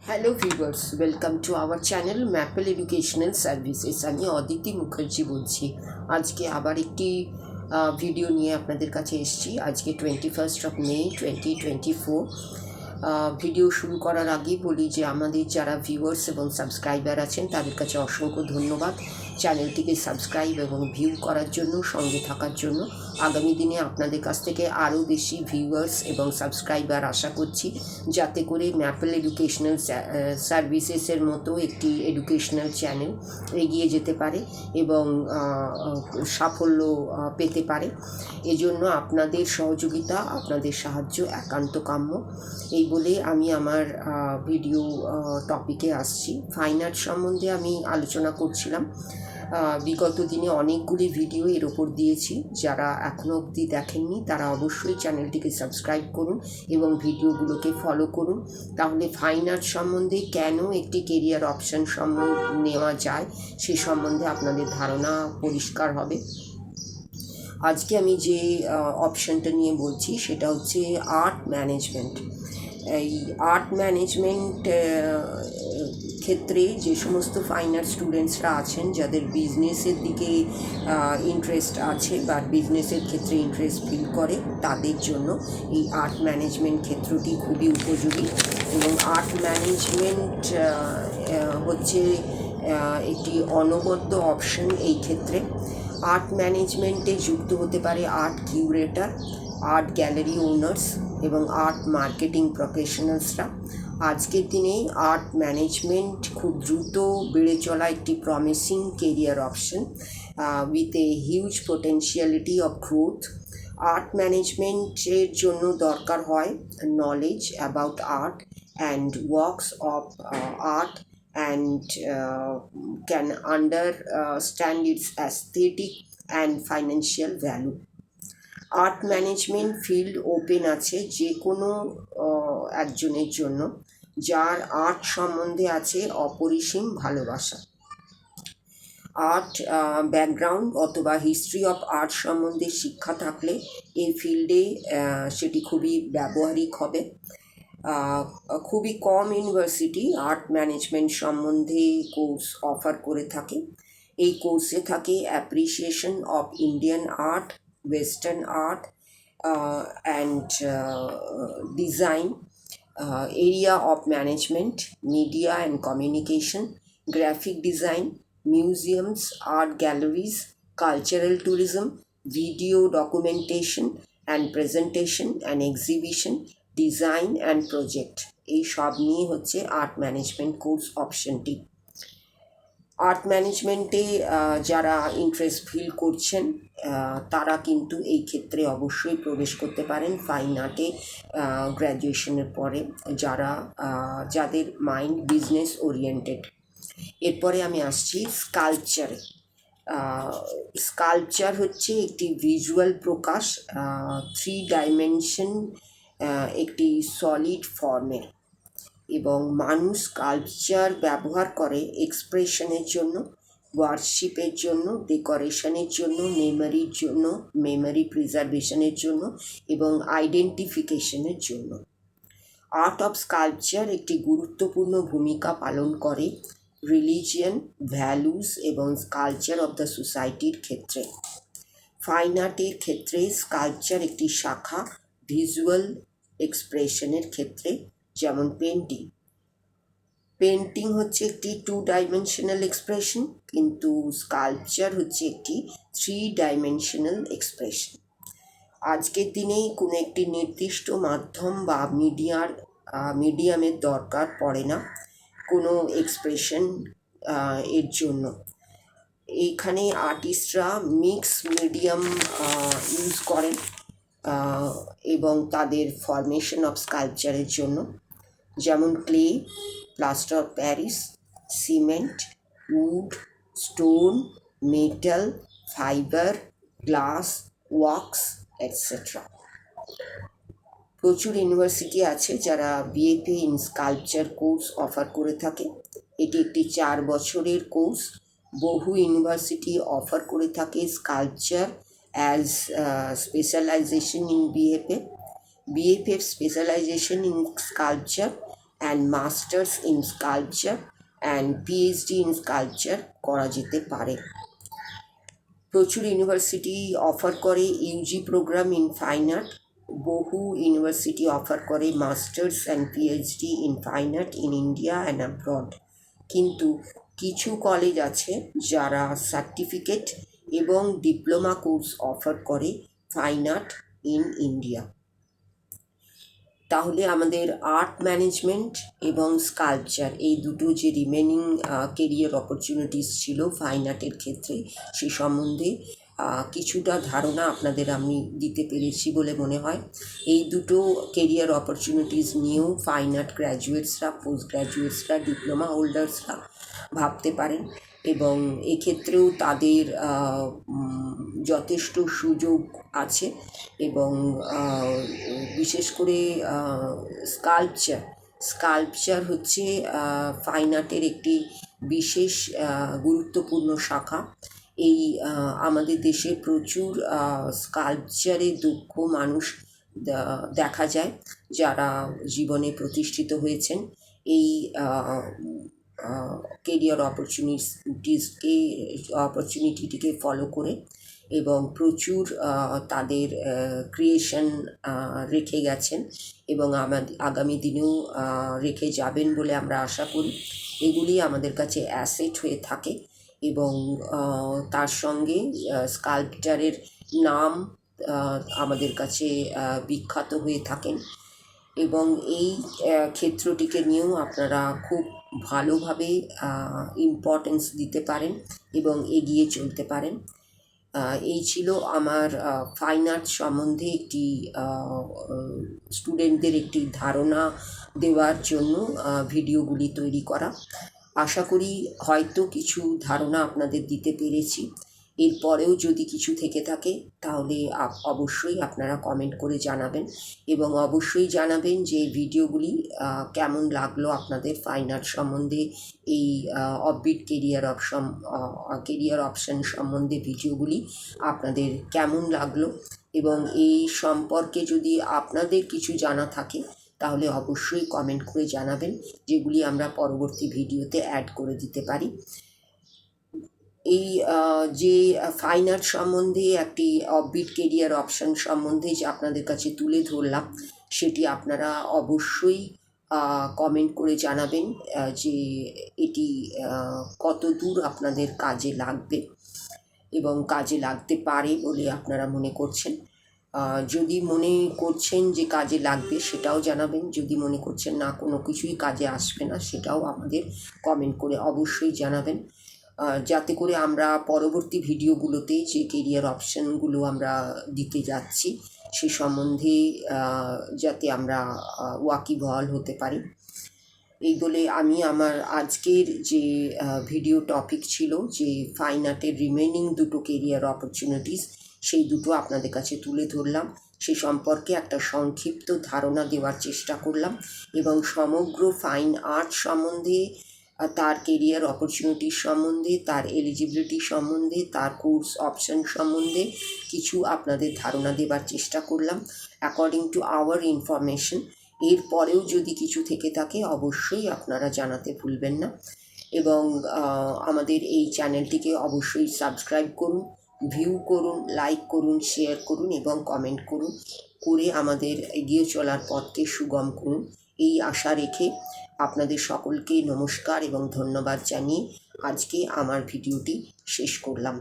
Hello viewers, welcome to our channel maple educational services. আমি অদিতি মুখার্জি বলছি। আজকে আবার একটি ভিডিও নিয়ে আপনাদের কাছে এসেছি। আজকে 21 মে 2024। ভিডিও শুরু করার আগেই বলি যে আমাদের যারা ভিউয়ার্স এবং সাবস্ক্রাইবার আছেন তাদের কাছে অসংখ্য ধন্যবাদ চ্যানেলটিকে সাবস্ক্রাইব এবং ভিউ করার জন্য, সঙ্গে থাকার জন্য। আগামী দিনে আপনাদের কাছ থেকে আরও বেশি ভিউয়ার্স এবং সাবস্ক্রাইবার আশা করছি, যাতে করে ম্যাপেল এডুকেশনাল সার্ভিসেসের মতো একটি এডুকেশনাল চ্যানেল এগিয়ে যেতে পারে এবং সাফল্য পেতে পারে। এজন্য আপনাদের সহযোগিতা, আপনাদের সাহায্য একান্ত কাম্য। এই বলে আমি আমার ভিডিও টপিকে আসছি। ফাইন আর্ট সম্বন্ধে আমি আলোচনা করছিলাম। বিগত দিনে অনেকগুলি ভিডিও এর ওপর দিয়েছি। যারা এখনও অবধি দেখেননি তারা অবশ্যই চ্যানেলটিকে সাবস্ক্রাইব করুন এবং ভিডিওগুলোকে ফলো করুন। তাহলে ফাইন আর্ট সম্বন্ধে কেন একটি কেরিয়ার অপশন নেওয়া যায় সে সম্বন্ধে আপনাদের ধারণা পরিষ্কার হবে। আজকে আমি যে অপশানটা নিয়ে বলছি সেটা হচ্ছে আর্ট ম্যানেজমেন্ট। এই আর্ট ম্যানেজমেন্ট ক্ষেত্রে যে সমস্ত ফাইন আর্ট স্টুডেন্টসরা আছেন, যাদের বিজনেসের দিকে ইন্টারেস্ট আছে বা বিজনেসের ক্ষেত্রে ইন্টারেস্ট ফিল করে, তাদের জন্য এই আর্ট ম্যানেজমেন্ট ক্ষেত্রটি খুবই উপযোগী। এবং আর্ট ম্যানেজমেন্ট হচ্ছে একটি অনবদ্য অপশন। এই ক্ষেত্রে আর্ট ম্যানেজমেন্টে যুক্ত হতে পারে art curator, art gallery owners এবং আর্ট মার্কেটিং প্রফেশনালসরা। আজকের দিনে আর্ট ম্যানেজমেন্ট খুব দ্রুত বেড়ে চলা একটি promising career option with a huge potentiality of growth. Art ম্যানেজমেন্টের জন্য দরকার হয় knowledge about art and works of art and can understand its aesthetic and financial value. Art management field open আছে যে কোনো একজনের জন্য যার আর্ট সম্বন্ধে আছে অপরিসীম ভালোবাসা। আর্ট ব্যাকগ্রাউন্ড অথবা হিস্ট্রি অফ আর্ট সম্বন্ধে শিক্ষা থাকলে এই ফিল্ডে সেটি খুবই ব্যবহারিক হবে। খুবই কম ইউনিভার্সিটি আর্ট ম্যানেজমেন্ট সম্বন্ধে কোর্স অফার করে থাকে। এই কোর্সে থাকে appreciation of Indian art, western art and design, area of management, media and communication, graphic design, museums, art galleries, cultural tourism, video documentation and presentation and exhibition, design and project. এই সব নিয়ে হচ্ছে art management course অপশনটি। Art ম্যানেজমেন্টে যারা interest feel করছেন তারা কিন্তু এই ক্ষেত্রে অবশ্যই প্রবেশ করতে পারেন ফাইন আর্টে গ্র্যাজুয়েশনের পরে, যাদের মাইন্ড বিজনেস ওরিয়েন্টেড। এরপরে আমি আসছি স্কাল্পচারে। স্কাল্পচার হচ্ছে একটি ভিজুয়াল প্রকাশ, 3 ডাইমেনশন একটি সলিড ফর্মের, এবং মানুষ স্কাল্পচার ব্যবহার করে এক্সপ্রেশনের জন্য, ওয়ার্কশিপের জন্য, ডেকোরেশনের জন্য, মেমোরি প্রিজার্ভেশনের জন্য এবং আইডেন্টিফিকেশনের জন্য। আর্ট অফ স্কাল্পচার একটি গুরুত্বপূর্ণ ভূমিকা পালন করে রিলিজিয়ন, ভ্যালুস এবং কালচার অফ দ্য সোসাইটির ক্ষেত্রে। ফাইন আর্টের ক্ষেত্রে স্কাল্পচার একটি শাখা ভিজুয়াল এক্সপ্রেশনের ক্ষেত্রে, যেমন পেন্টিং হচ্ছে একটি 2 ডাইমেনশনাল এক্সপ্রেশন, কিন্তু স্কাল্পচার হচ্ছে একটি 3 ডাইমেনশনাল এক্সপ্রেশন। আজকের দিনেই কোনো একটি নির্দিষ্ট মাধ্যম বা মিডিয়ামের দরকার পড়ে না কোনো এক্সপ্রেশন এর জন্য। এইখানে আর্টিস্টরা মিক্স মিডিয়াম ইউজ করেন এবং তাদের ফরমেশন অফ স্কাল্পচারের জন্য, যেমন clay, plaster of Paris, cement, wood, stone, metal, fibre, glass, wax etcetera. প্রচুর ইউনিভার্সিটি আছে যারা BAP in sculpture course offer করে থাকে। এটি একটি 4 বছরের কোর্স। বহু ইউনিভার্সিটি অফার করে থাকে sculpture as specialization in BFA, specialization in sculpture and masters in sculpture and PhD in sculpture করা যেতে পারে। প্রচুর ইউনিভার্সিটি অফার করে UG programme in fine art, বহু ইউনিভার্সিটি অফার করে masters and PhD in fine art in India and abroad, কিন্তু কিছু college আছে যারা সার্টিফিকেট এবং ডিপ্লোমা কোর্স অফার করে ফাইন আর্ট ইন ইন্ডিয়া। তাহলে আমাদের আর্ট ম্যানেজমেন্ট এবং স্কাল্পচার এই দুটো যে রিমেনিং কেরিয়ার অপরচুনিটিস ছিল ফাইন আর্টের ক্ষেত্রে, সে সম্বন্ধে কিছুটা ধারণা আপনাদের আমি দিতে পেরেছি বলে মনে হয়। এই দুটো কেরিয়ার অপরচুনিটিস নিয়েও ফাইন আর্ট গ্র্যাজুয়েটসরা, পোস্ট গ্র্যাজুয়েটসরা, ডিপ্লোমা হোল্ডার্সরা ভাবতে পারেন এবং এক্ষেত্রেও তাদের যথেষ্ট সুযোগ আছে এবং বিশেষ করে স্কাল্পচার হচ্ছে ফাইন আর্টের একটি বিশেষ গুরুত্বপূর্ণ শাখা। এই আমাদের দেশে প্রচুর স্কাল্পচারে দক্ষ মানুষ দেখা যায় যারা জীবনে প্রতিষ্ঠিত হয়েছেন এই কেরিয়ার অপরচুনিটিটিকে ফলো করে, এবং প্রচুর তাদের ক্রিয়েশন রেখে গেছেন এবং আগামী দিনেও রেখে যাবেন বলে আমরা আশা করি। এগুলি আমাদের কাছে অ্যাসেট হয়ে থাকে এবং তার সঙ্গে স্কাল্পচারের নাম আমাদের কাছে বিখ্যাত হয়ে থাকেন এবং এই ক্ষেত্রটিকে নিয়েও আপনারা খুব ভালোভাবে ইম্পর্টেন্স দিতে পারেন এবং এগিয়ে চলতে পারেন। এই ছিল আমার ফাইন আর্ট সম্বন্ধে একটি স্টুডেন্টদের একটি ধারণা দেওয়ার জন্য ভিডিওগুলি তৈরি করা। আশা করি হয়তো কিছু ধারণা আপনাদের দিতে পেরেছি। এরপরেও যদি কিছু থেকে থাকে তাহলে অবশ্যই আপনারা কমেন্ট করে জানাবেন এবং অবশ্যই জানাবেন যে ভিডিওগুলি কেমন লাগলো আপনাদের ফাইন আর্ট সম্বন্ধে, এই অফবিট কেরিয়ার অপশন সম্বন্ধে ভিডিওগুলি আপনাদের কেমন লাগলো এবং এই সম্পর্কে যদি আপনাদের কিছু জানা থাকে তাহলে অবশ্যই কমেন্ট করে জানাবেন, যেগুলি আমরা পরবর্তী ভিডিওতে অ্যাড করে দিতে পারি। এই যে ফাইন আর্ট সম্বন্ধে একটি অফবিট কেরিয়ার অপশন সম্বন্ধে যে আপনাদের কাছে তুলে ধরলাম, সেটি আপনারা অবশ্যই কমেন্ট করে জানাবেন যে এটি কত দূর আপনাদের কাজে লাগবে এবং কাজে লাগতে পারে বলে আপনারা মনে করছেন। যদি মনে করছেন যে কাজে লাগবে সেটাও জানাবেন, যদি মনে করছেন না কোনো কিছুই কাজে আসবে না সেটাও আমাদের কমেন্ট করে অবশ্যই জানাবেন, যাতে করে আমরা পরবর্তী ভিডিওগুলোতে যে কেরিয়ার অপশানগুলো আমরা দিতে যাচ্ছি সে সম্বন্ধে যাতে আমরা ওয়াকিবহাল হতে পারি। এই বলে আমি আমার আজকের যে ভিডিও টপিক ছিল যে ফাইন আর্টের রিমেনিং দুটো কেরিয়ার অপরচুনিটিস, সেই দুটো আপনাদের কাছে তুলে ধরলাম, সে সম্পর্কে একটা সংক্ষিপ্ত ধারণা দেওয়ার চেষ্টা করলাম এবং সমগ্র ফাইন আর্ট সম্বন্ধে, তার কেরিয়ার অপরচুনিটি সম্বন্ধে, তার এলিজিবিলিটি সম্বন্ধে, তার কোর্স অপশন সম্বন্ধে কিছু আপনাদের ধারণা দেবার চেষ্টা করলাম অ্যাকর্ডিং টু আওয়ার ইনফরমেশন। এরপরেও যদি কিছু থেকে থাকে অবশ্যই আপনারা জানাতে ভুলবেন না এবং আমাদের এই চ্যানেলটিকে অবশ্যই সাবস্ক্রাইব করুন, ভিউ করুন, লাইক করুন, শেয়ার করুন এবং কমেন্ট করুন, করে আমাদের এগিয়ে চলার পথকে সুগম করুন। এই আশা রেখে আপনাদের সকলকে নমস্কার এবং ধন্যবাদ জানিয়ে আজকে আমার ভিডিওটি শেষ করলাম।